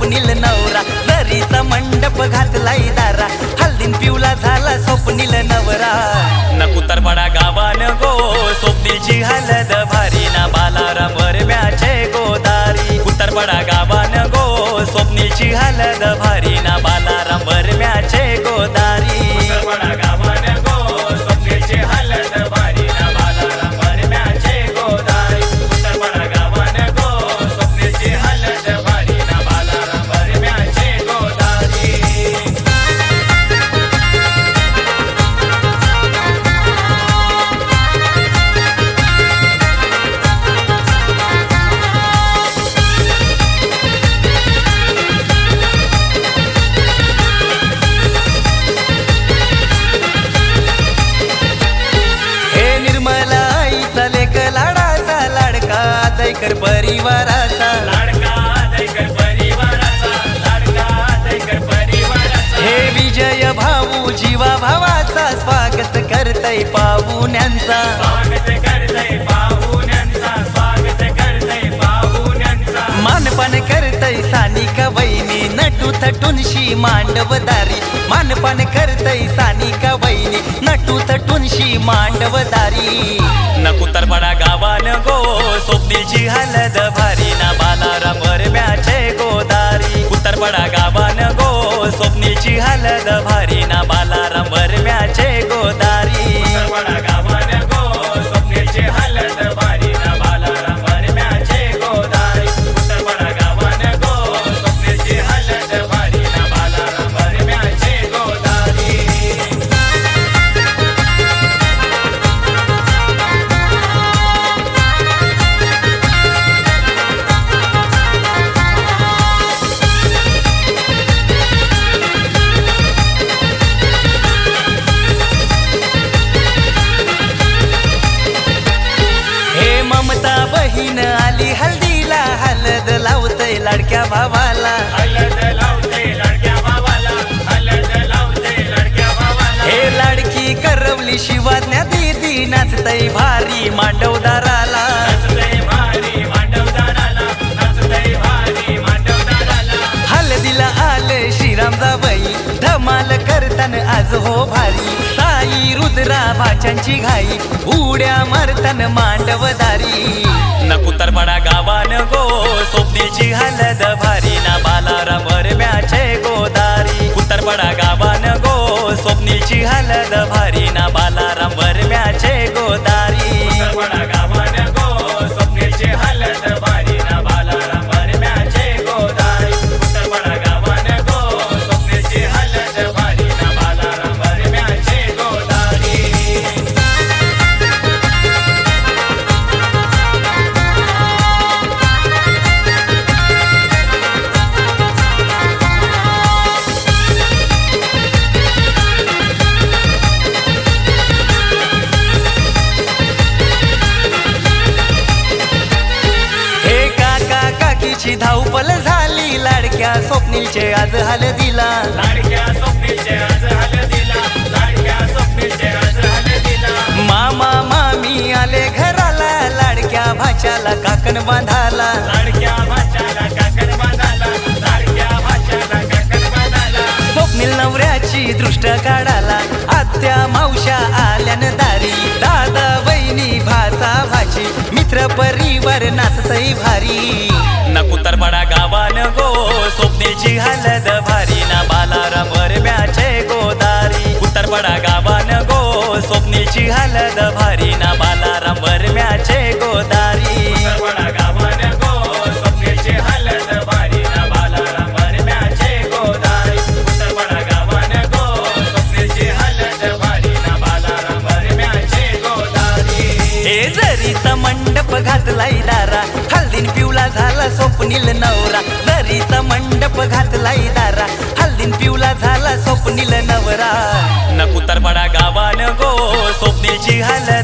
स्वप्नील नवरा, जरीचा मंडप घातलाय दारा, हल्दीन पिवला झाला स्वप्नील नवरा। नकुतरपाडा गावान गो स्वप्नीलची हलद भारी ना, बालाराम वरम्याचे गोदारी। कुतरपाडा गावान गो स्वप्नीलची हलद भारी ना, बालाराम वरम्याचे गोदारी। कुतरपाडा गावान गो स्वप्नीलची हलद भारी ना, बालाराम वरम्याचे गोदारी। कुतरपाडा गावान गो स्वप्नीलची हलद भारी ना, बालाराम वरम्याचे गोदारी। दैकर परिवाराचा लाडका, दैकर परिवाराचा लाडका, दैकर परिवाराचा। हे विजय भाऊ जीवा भावाचा स्वागत करतय पाहुण्यांचा, स्वागत करतय पाहुण्यांचा, स्वागत करतय पाहुण्यांचा। मानपान करतय सानिका वहिनी, नटू थटूनशी मांडवदारी। मानपान करतय सानिका वहिनी, नटू थटूनशी मांडवदारी। नकुतरपाडा गावान गो स्वप्नीलची हलद भारी ना, बालाराम वरम्याचे गोदारी। कुतरपाडा गावान गो स्वप्नीलची हलद भारी ना, बालाराम वरम्याचे गोदारी। कुतरपाडा गावान गो स्वप्नीलची हलद भारी ना, बालाराम वरम्याचे गोदारी। कुतरपाडा गावान गो स्वप्नीलची हलद भारी ना, बालाराम वरम्याचे गोदारी। ममता बहीण आली हल्दीला, हलद लावतय लाडक्या भावाला, हलद लावतय लाडक्या भावाला, हलद लावतय लाडक्या भावाला। हे लाडकी करवली शिवाज्ञा दीदी, नाचतय भारी मांडवदाराला, नाचतय भारी मांडवदाराला, नाचतय भारी मांडवदाराला। हलदीला आले श्रीराम जावई, धमाल करतन आज हो भारी। साई रुद्रा भाच्यांची घाई, उड्या मारतन मांडवदारी। नकुतरपाडा गावान गो स्वप्नीलची हलद भारी ना, बालाराम वरम्याचे गोदारी। कुतरपाडा गावान गो स्वप्नीलची हलद भारी ना, बालाराम वरम्याचे गोदारी। कुतरपाडा गावान गो स्वप्नीलची हलद भारी ना, बालाराम वरम्याचे गोदारी। कुतरपाडा गावान गो स्वप्नीलची हलद भारी ना, बालाराम वरम्याचे गोदारी। काकीची धावपल झाली, लाडक्या स्वप्नीलचे आज हलदीला, लाडक्या स्वप्नीलचे आज हलदीला, लाडक्या स्वप्नीलचे आज हलदीला। मामा मामी आले घराला, लाडक्या भाच्याला काकण बांधाला, लाडक्या भाच्याला काकण बांधाला, लाडक्या भाच्याला काकण बांधाला। स्वप्नील नवऱ्याची दृष्ट काढाला, आत्या मावश्या आल्यान दारी। दादा वहिनी भाचा भाची, मित्र परिवार नाचतय भारी। नकुतरपाडा गावान गो स्वप्नीलची हलद भारी ना, बालाराम वरम्याचे गोदारी। कुतरपाडा गावान गो स्वप्नीलची हलद भारी ना, बालाराम वरम्याचे गोदारी। कुतरपाडा गावान गो स्वप्नीलची हलद भारी ना, बालाराम वरम्याचे गोदारी। कुतरपाडा गावान गो स्वप्नीलची हलद भारी ना, बालाराम वरम्याचे गोदारी। हे जरीचा मंडप घातलाय दारा, हल्दीन पिवला झाला स्वप्नील नवरा, जरीचा मंडप घातलाय दारा, हल्दीन पिवला झाला स्वप्नील नवरा। नकुतरपाडा गावान गो स्वप्नीलची हलद